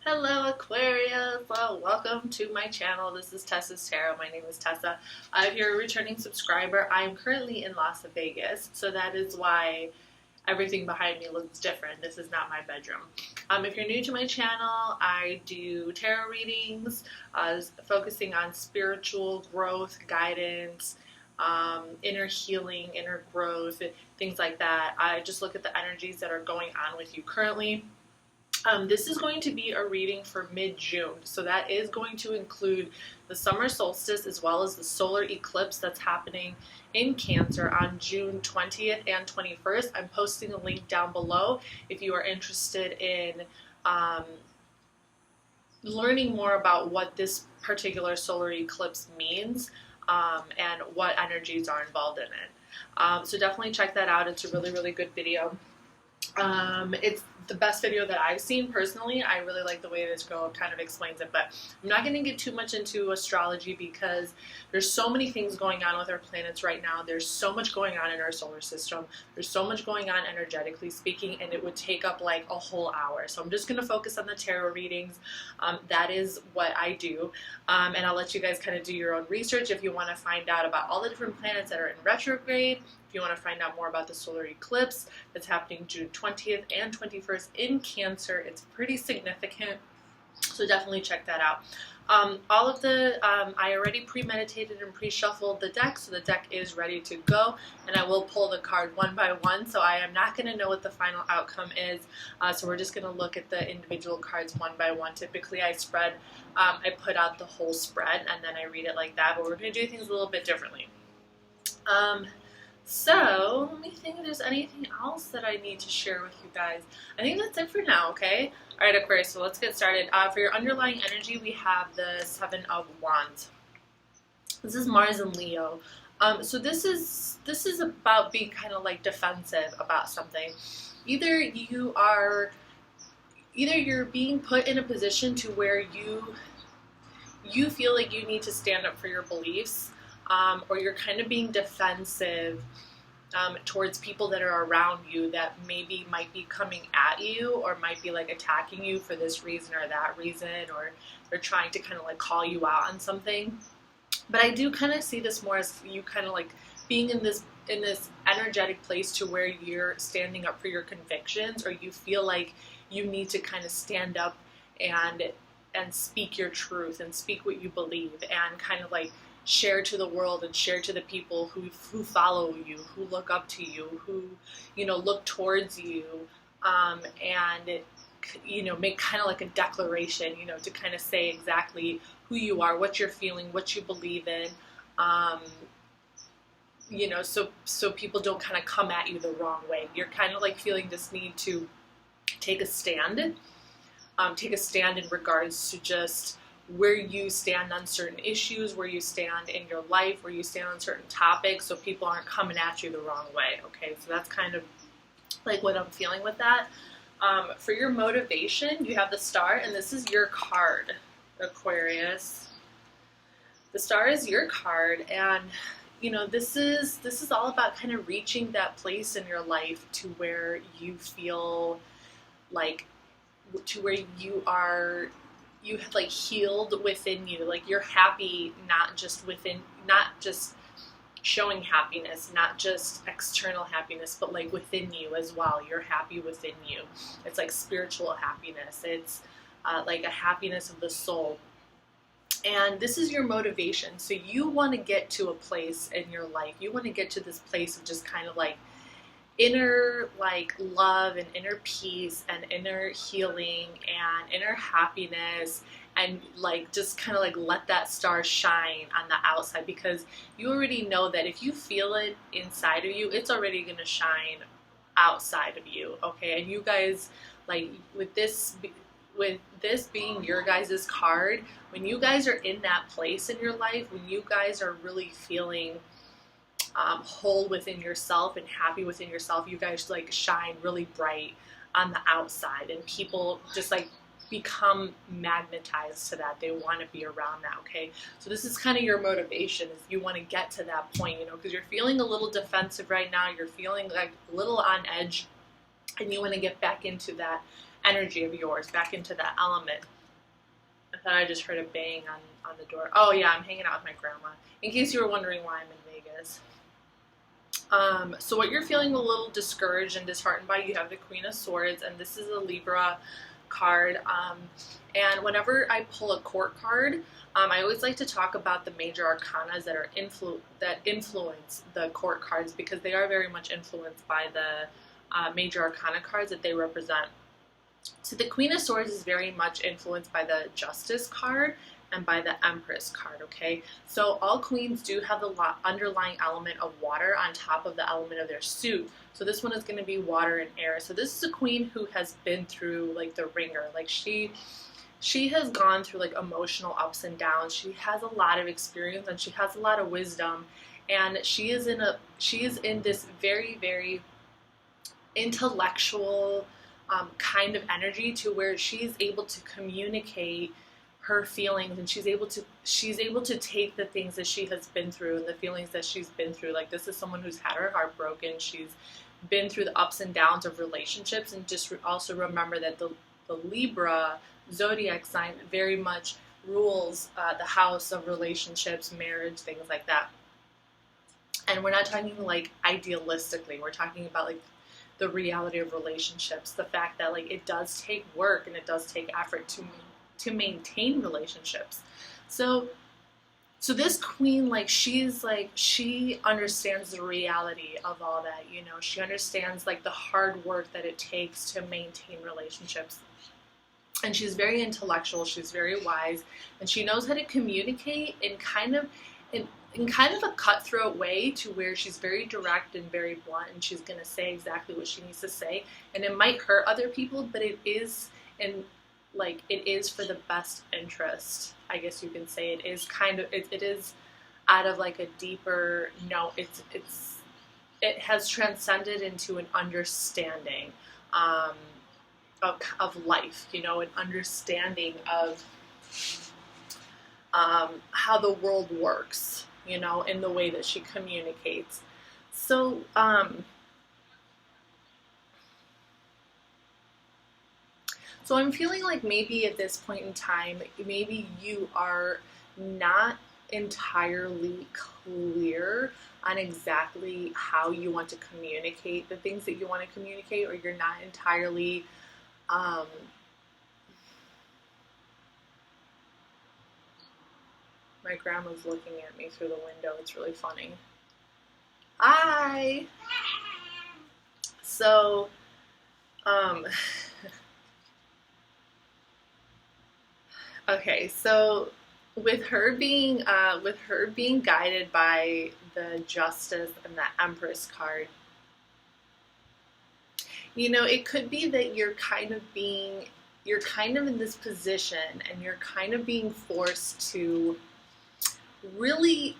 Hello Aquarius, well, welcome to my channel. This is Tessa's Tarot. My name is Tessa. If you're a returning subscriber, I am currently in Las Vegas, so that is why everything behind me looks different. This is not my bedroom. If you're new to my channel, I do tarot readings, focusing on spiritual growth, guidance, inner healing, inner growth, things like that. I just look at the energies that are going on with you currently. This is going to be a reading for mid-June, so that is going to include the summer solstice as well as the solar eclipse that's happening in Cancer on June 20th and 21st. I'm posting a link down below if you are interested in learning more about what this particular solar eclipse means and what energies are involved in it. So definitely check that out. It's a really, really good video. It's the best video that I've seen personally. I really like the way this girl kind of explains it, but I'm not going to get too much into astrology because there's so many things going on with our planets right now. There's so much going on in our solar system. There's so much going on energetically speaking, and it would take up like a whole hour. So I'm just going to focus on the tarot readings. That is what I do, and I'll let you guys kind of do your own research if you want to find out about all the different planets that are in retrograde. If you want to find out more about the solar eclipse that's happening June 20th and 21st in Cancer, it's pretty significant, so definitely check that out. All of the, I already premeditated and pre-shuffled the deck, so the deck is ready to go, and I will pull the card one by one, so I am not going to know what the final outcome is, so we're just going to look at the individual cards one by one. Typically I put out the whole spread, and then I read it like that, but we're going to do things a little bit differently. So, let me think if there's anything else that I need to share with you guys. I think that's it for now, okay? Alright, Aquarius, so let's get started. For your underlying energy, we have the Seven of Wands. This is Mars and Leo. So this is about being kind of like defensive about something. Either you're being put in a position to where you feel like you need to stand up for your beliefs. Or you're kind of being defensive towards people that are around you that maybe might be coming at you or might be like attacking you for this reason or that reason, or they're trying to kind of like call you out on something. But I do kind of see this more as you kind of like being in this energetic place to where you're standing up for your convictions, or you feel like you need to kind of stand up and speak your truth and speak what you believe and kind of like share to the world and share to the people who follow you, who look up to you, who, look towards you, and, make kind of like a declaration, to kind of say exactly who you are, what you're feeling, what you believe in, so people don't kind of come at you the wrong way. You're kind of like feeling this need to take a stand in regards to just where you stand on certain issues, where you stand in your life, where you stand on certain topics, so people aren't coming at you the wrong way, okay? So that's kind of like what I'm feeling with that. For your motivation, you have the Star, and this is your card, Aquarius. The Star is your card, and this is all about kind of reaching that place in your life to where you feel like, to where you have like healed within you, like you're happy, not just showing happiness, not just external happiness, but like within you as well. You're happy within you. It's like spiritual happiness. It's like a happiness of the soul. And this is your motivation. So you want to get to a place in your life. You want to get to this place of just kind of like inner like love and inner peace and inner healing and inner happiness, and like just kind of like let that star shine on the outside, because you already know that if you feel it inside of you, it's already going to shine outside of you, okay? And you guys, like with this being your guys' card, when you guys are in that place in your life, when you guys are really feeling whole within yourself and happy within yourself, you guys like shine really bright on the outside, and people just like become magnetized to that. They want to be around that, okay? So this is kind of your motivation, is you want to get to that point, because you're feeling a little defensive right now, you're feeling like a little on edge, and you want to get back into that energy of yours, back into that element. I thought I just heard a bang on the door. Oh yeah, I'm hanging out with my grandma. In case you were wondering why I'm in Vegas. So what you're feeling a little discouraged and disheartened by, you have the Queen of Swords, and this is a Libra card. And whenever I pull a court card, I always like to talk about the major arcana that influence the court cards, because they are very much influenced by the major arcana cards that they represent. So the Queen of Swords is very much influenced by the Justice card and by the Empress card, okay? So all queens do have the underlying element of water on top of the element of their suit. So this one is going to be water and air. So this is a queen who has been through like the ringer. Like she has gone through like emotional ups and downs. She has a lot of experience and she has a lot of wisdom. And she is in this very, very intellectual kind of energy, to where she's able to communicate her feelings, and she's able to take the things that she has been through and the feelings that she's been through. Like, this is someone who's had her heart broken. She's been through the ups and downs of relationships, and just also remember that the Libra zodiac sign very much rules the house of relationships, marriage, things like that. And we're not talking like idealistically. We're talking about like the reality of relationships, the fact that like it does take work and it does take effort to maintain relationships. So this queen, like, she understands the reality of all that, you know. She understands like the hard work that it takes to maintain relationships. And she's very intellectual, she's very wise, and she knows how to communicate in kind of a cutthroat way, to where she's very direct and very blunt, and she's going to say exactly what she needs to say. And it might hurt other people, but it is for the best interest, I guess you can say. It is out of like a deeper, it has transcended into an understanding of life, you know, an understanding of how the world works, you know, in the way that she communicates. So, so I'm feeling like maybe at this point in time, maybe you are not entirely clear on exactly how you want to communicate the things that you want to communicate, or you're not entirely, my grandma's looking at me through the window. It's really funny. Hi! So, okay, so with her being guided by the Justice and the Empress card, you know, it could be that you're kind of in this position, and you're kind of being forced to really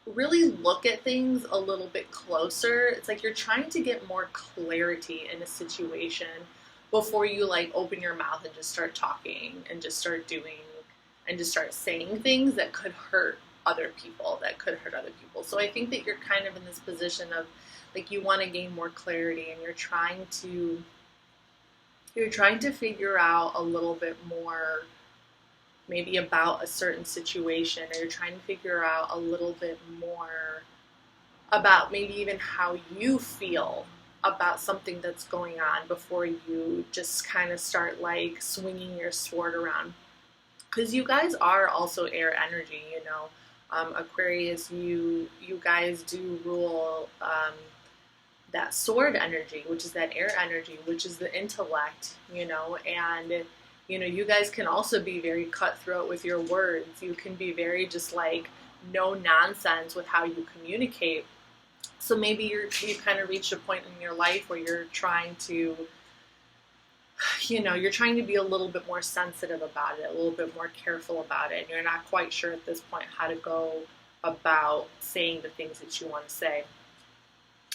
look at things a little bit closer. It's like you're trying to get more clarity in a situation before you like open your mouth and just start talking and just start doing and just start saying things that could hurt other people, So I think that you're kind of in this position of like, you want to gain more clarity, and you're trying to figure out a little bit more maybe about a certain situation, or you're trying to figure out a little bit more about maybe even how you feel about something that's going on before you just kind of start like swinging your sword around. Because you guys are also air energy, you know. Aquarius, you guys do rule that sword energy, which is that air energy, which is the intellect, you know. And you know, you guys can also be very cutthroat with your words. You can be very just like no nonsense with how you communicate. So maybe you've kind of reached a point in your life where you're trying to, you know, you're trying to be a little bit more sensitive about it, a little bit more careful about it. And you're not quite sure at this point how to go about saying the things that you want to say.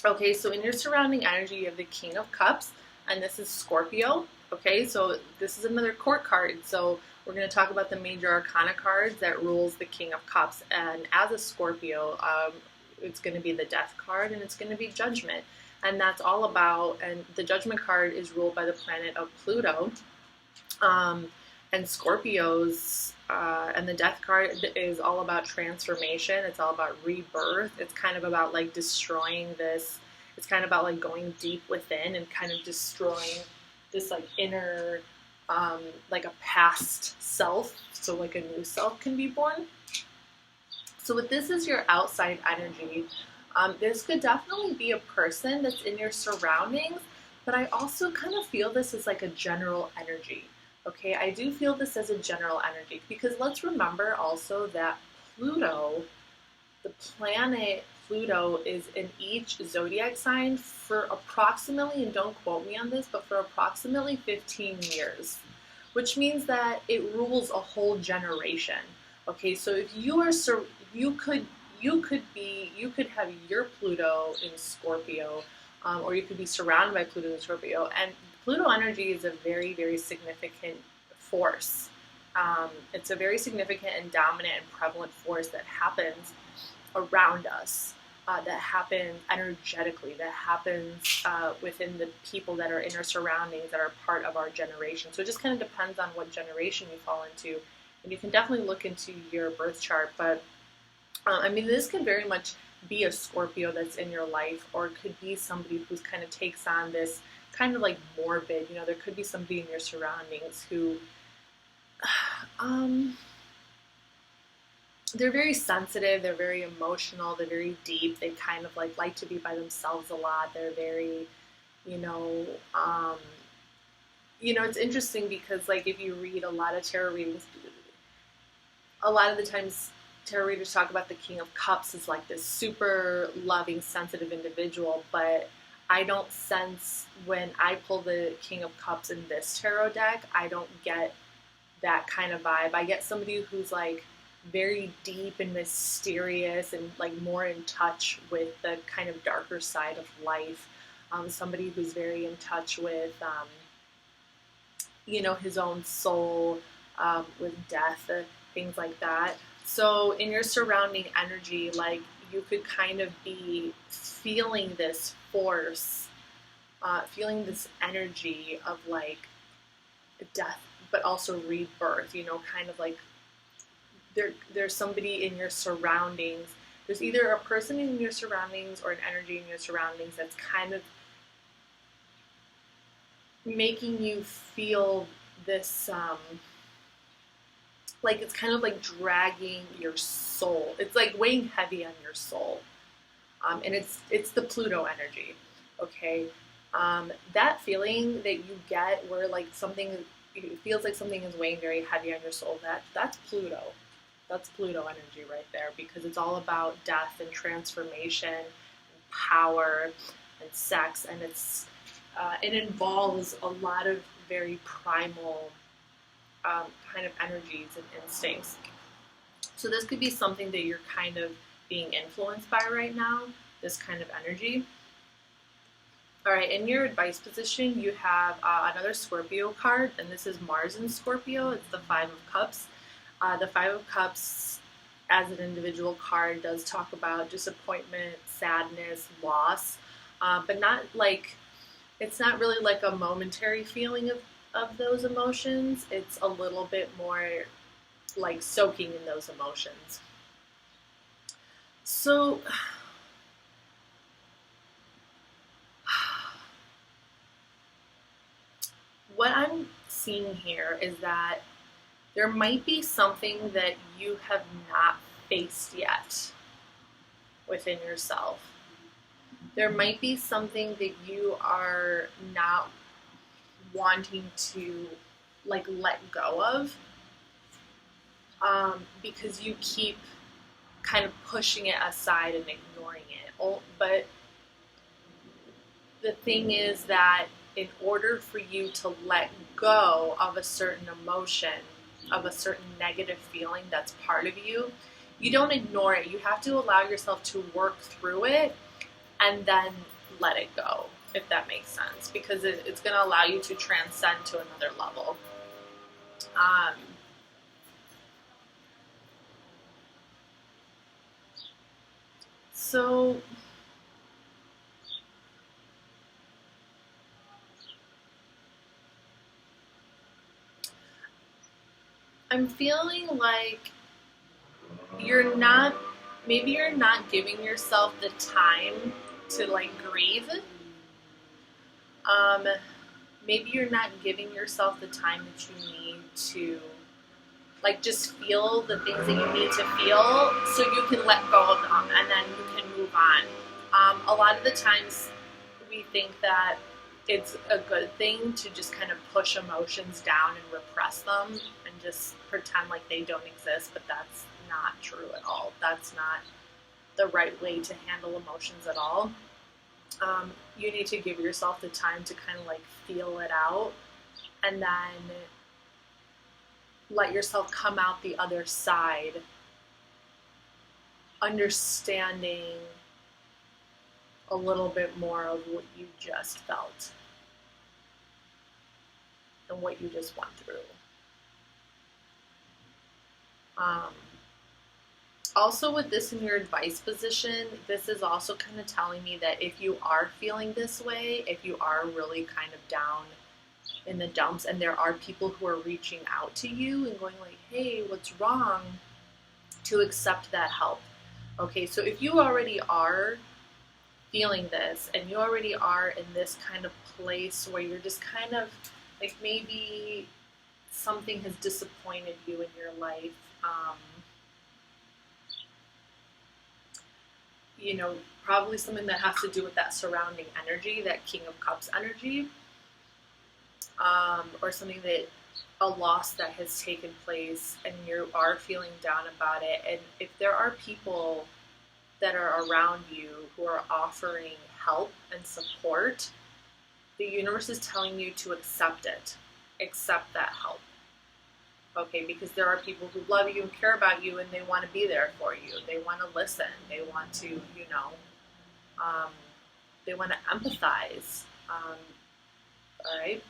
Okay, so in your surrounding energy, you have the King of Cups, and this is Scorpio. Okay, so this is another court card. So we're going to talk about the major arcana cards that rules the King of Cups. And as a Scorpio, it's going to be the Death card, and it's going to be Judgment. And that's all about, and the Judgment card is ruled by the planet of Pluto. And Scorpios, and the Death card is all about transformation. It's all about rebirth. It's kind of about like destroying this. It's kind of about like going deep within and kind of destroying this like inner, like a past self, so like a new self can be born. So with this as your outside energy, this could definitely be a person that's in your surroundings, but I also kind of feel this as like a general energy. Okay, I do feel this as a general energy because let's remember also that Pluto, the planet Pluto, is in each zodiac sign for approximately, and don't quote me on this, but for approximately 15 years, which means that it rules a whole generation. Okay, so if you are, you could have your Pluto in Scorpio, or you could be surrounded by Pluto in Scorpio, and Pluto energy is a very, very significant force. It's a very significant and dominant and prevalent force that happens around us, that happens energetically, that happens within the people that are in our surroundings, that are part of our generation. So it just kind of depends on what generation you fall into. And you can definitely look into your birth chart, but I mean, this could very much be a Scorpio that's in your life, or it could be somebody who's kind of takes on this kind of like morbid, there could be somebody in your surroundings who, they're very sensitive, they're very emotional, they're very deep, they kind of like to be by themselves a lot, they're very, it's interesting because like if you read a lot of tarot readings, a lot of the times tarot readers talk about the King of Cups as like this super loving, sensitive individual, but I don't sense when I pull the King of Cups in this tarot deck, I don't get that kind of vibe. I get somebody who's like very deep and mysterious and like more in touch with the kind of darker side of life. Somebody who's very in touch with, his own soul, with death, things like that. So in your surrounding energy, like you could kind of be feeling this force, feeling this energy of like death, but also rebirth, kind of like there's somebody in your surroundings. There's either a person in your surroundings or an energy in your surroundings that's kind of making you feel this, like it's kind of like dragging your soul. It's like weighing heavy on your soul. And it's the Pluto energy, okay? That feeling that you get where like it feels like something is weighing very heavy on your soul, that's Pluto. That's Pluto energy right there, because it's all about death and transformation and power and sex, and it involves a lot of very primal kind of energies and instincts. So this could be something that you're kind of being influenced by right now, this kind of energy. All right, in your advice position, you have another Scorpio card, and this is Mars in Scorpio. It's the Five of Cups. The Five of Cups, as an individual card, does talk about disappointment, sadness, loss, but not like, it's not really like a momentary feeling of those emotions. It's a little bit more like soaking in those emotions. So what I'm seeing here is that there might be something that you have not faced yet within yourself. There might be something that you are not wanting to like let go of, because you keep kind of pushing it aside and ignoring it. But the thing is that in order for you to let go of a certain emotion, of a certain negative feeling that's part of you, you don't ignore it. You have to allow yourself to work through it and then let it go, if that makes sense, because it's going to allow you to transcend to another level. So I'm feeling like maybe you're not giving yourself the time to like grieve. Um, Maybe you're not giving yourself the time that you need to like just feel the things that you need to feel so you can let go of them and then you can move on. A lot of the times we think that it's a good thing to just kind of push emotions down and repress them and just pretend like they don't exist, but that's not true at all. That's not the right way to handle emotions at all. You need to give yourself the time to kind of like feel it out and then let yourself come out the other side understanding a little bit more of what you just felt and what you just went through. Also with this in your advice position, this is also kind of telling me that if you are feeling this way, if you are really kind of down in the dumps and there are people who are reaching out to you and going like, hey, what's wrong? To accept that help. Okay, so if you already are feeling this and you already are in this kind of place where you're just kind of like maybe something has disappointed you in your life, you know, probably something that has to do with that surrounding energy, that King of Cups energy, or something that a loss that has taken place and you are feeling down about it. And if there are people that are around you who are offering help and support, the universe is telling you to accept it. Accept that help. Okay, because there are people who love you and care about you and they want to be there for you. They want to listen. They want to, you know, they want to empathize. All right.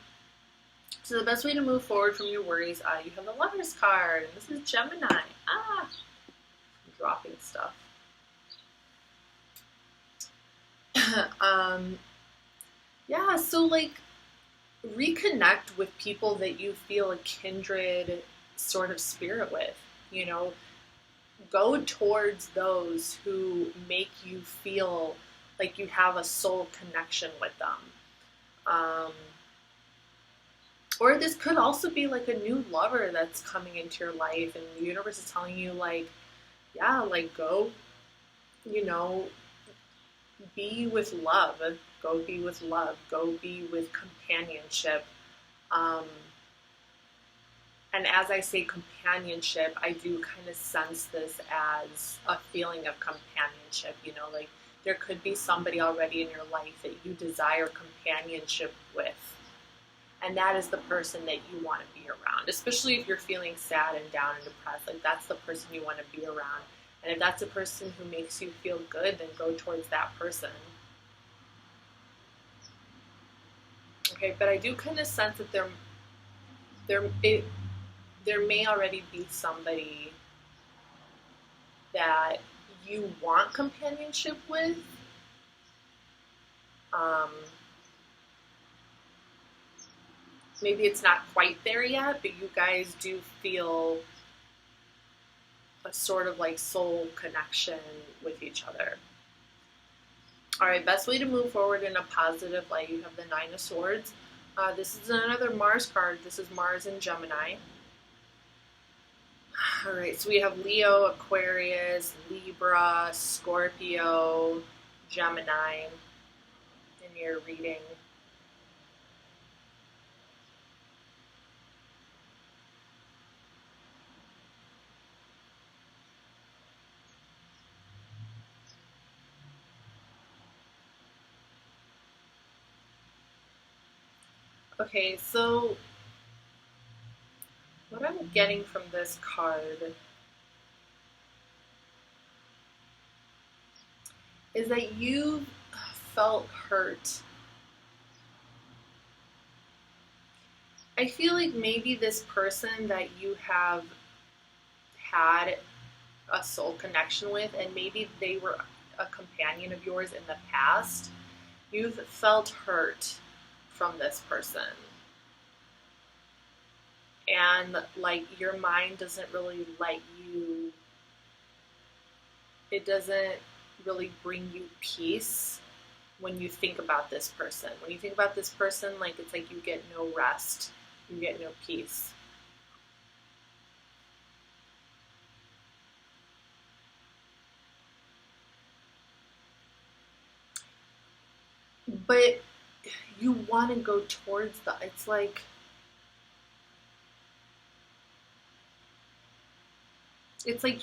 So the best way to move forward from your worries, you have the Lovers card. And this is Gemini. I'm dropping stuff. Yeah, so like reconnect with people that you feel a kindred sort of spirit with, you know, go towards those who make you feel like you have a soul connection with them. Or this could also be like a new lover that's coming into your life and the universe is telling you like, yeah, like go, you know, be with love, go be with love, go be with companionship. And as I say companionship, I do kind of sense this as a feeling of companionship, you know, like there could be somebody already in your life that you desire companionship with. And that is the person that you want to be around, especially if you're feeling sad and down and depressed, like that's the person you want to be around. And if that's a person who makes you feel good, then go towards that person. Okay, but I do kind of sense that there may already be somebody that you want companionship with. Maybe it's not quite there yet, but you guys do feel a sort of like soul connection with each other. All right, best way to move forward in a positive light, you have the Nine of Swords. This is another Mars card. This is Mars in Gemini. All right, so we have Leo, Aquarius, Libra, Scorpio, Gemini in your reading. Okay, so what I'm getting from this card is that you felt hurt. I feel like maybe this person that you have had a soul connection with, and maybe they were a companion of yours in the past, you've felt hurt from this person. and like your mind doesn't really let you, it doesn't really bring you peace when you think about this person. When you think about this person, like it's like you get no rest, you get no peace. But you want to go towards the, it's like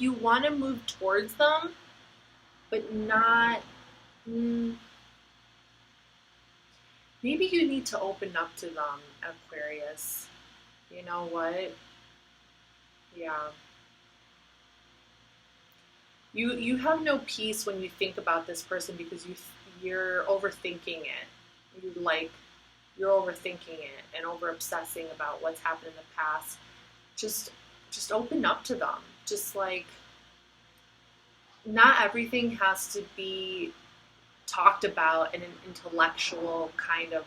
you want to move towards them, but not, maybe you need to open up to them, Aquarius. You know what? Yeah. You have no peace when you think about this person because you're overthinking it. You like you're overthinking it and over obsessing about what's happened in the past. Just open up to them. Just like, not everything has to be talked about in an intellectual kind of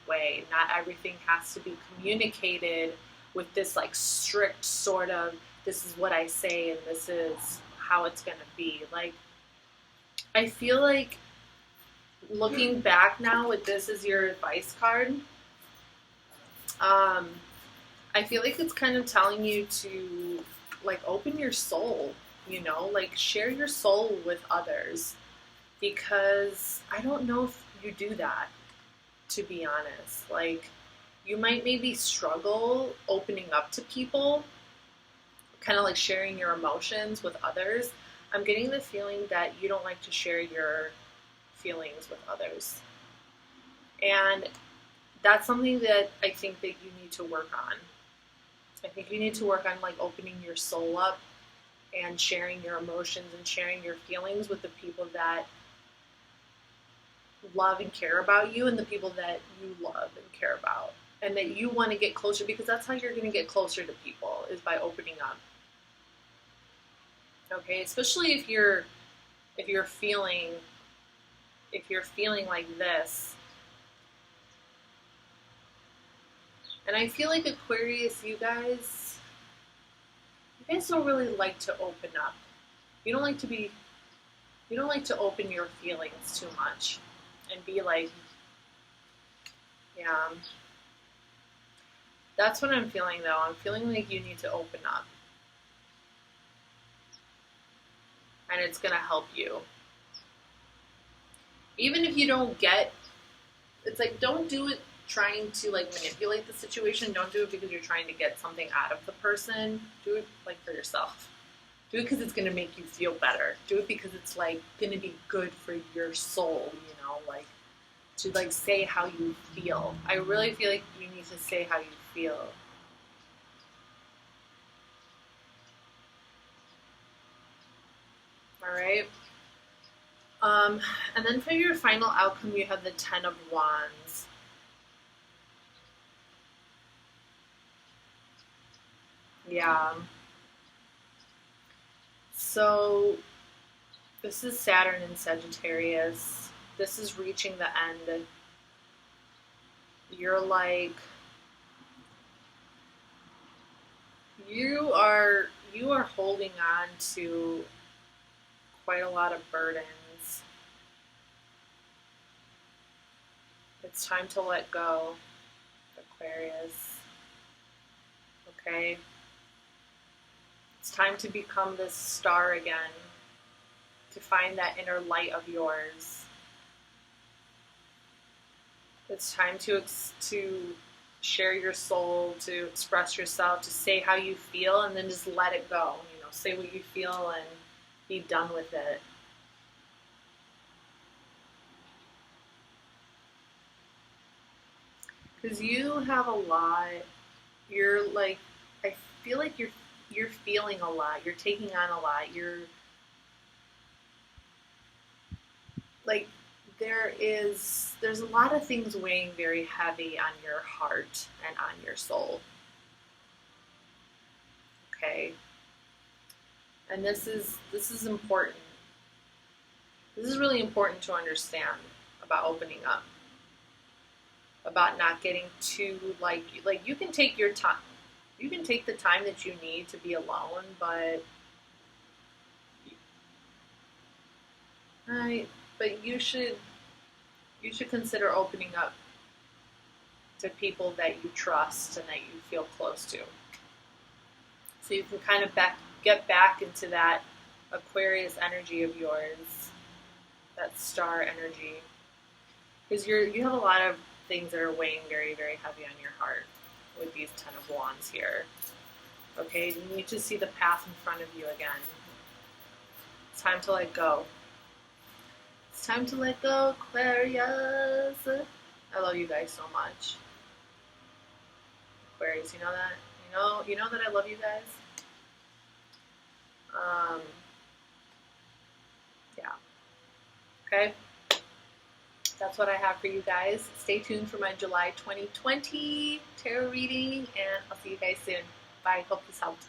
way. Not everything has to be communicated with this like strict sort of, this is what I say and this is how it's gonna be. Like, I feel like looking back now with this as your advice card, I feel like it's kind of telling you to like open your soul, you know, like share your soul with others, because I don't know if you do that, to be honest. Like, you might maybe struggle opening up to people, kind of like sharing your emotions with others. I'm getting the feeling that you don't like to share your feelings with others. And that's something that I think that you need to work on. I think you need to work on like opening your soul up and sharing your emotions and sharing your feelings with the people that love and care about you and the people that you love and care about and that you want to get closer, because that's how you're going to get closer to people, is by opening up. Okay, especially if you're feeling like this. And I feel like Aquarius, you guys don't really like to open up. You don't like to open your feelings too much and be like, yeah. That's what I'm feeling though. I'm feeling like you need to open up. And it's going to help you. Even if you don't get, it's like, don't do it trying to like manipulate the situation. Don't do it because you're trying to get something out of the person. Do it like for yourself. Do it because it's going to make you feel better. Do it because it's like going to be good for your soul, you know, like to like say how you feel. I really feel like you need to say how you feel. All right. And then for your final outcome, you have the Ten of Wands. Yeah. So this is Saturn in Sagittarius. This is reaching the end. You're like, you are holding on to quite a lot of burdens. It's time to let go, Aquarius. Okay? It's time to become this star again, to find that inner light of yours. It's time to share your soul, to express yourself, to say how you feel, and then just let it go. You know, say what you feel and be done with it. Because you have a lot. You're like, I feel like you're feeling a lot. You're taking on a lot. You're like, there's a lot of things weighing very heavy on your heart and on your soul. Okay? And this is important. This is really important to understand about opening up. about not getting too like you can take your time. You can take the time that you need to be alone, but you should consider opening up to people that you trust and that you feel close to. So you can kind of get back into that Aquarius energy of yours, that star energy. Because you have a lot of things that are weighing very, very heavy on your heart with these 10 of Wands here. Okay, you need to see the path in front of you again. It's time to let go. It's time to let go, Aquarius. I love you guys so much. Aquarius, you know that? You know that I love you guys? Yeah. Okay? That's what I have for you guys. Stay tuned for my July 2020 tarot reading, and I'll see you guys soon. Bye. Hope this helped.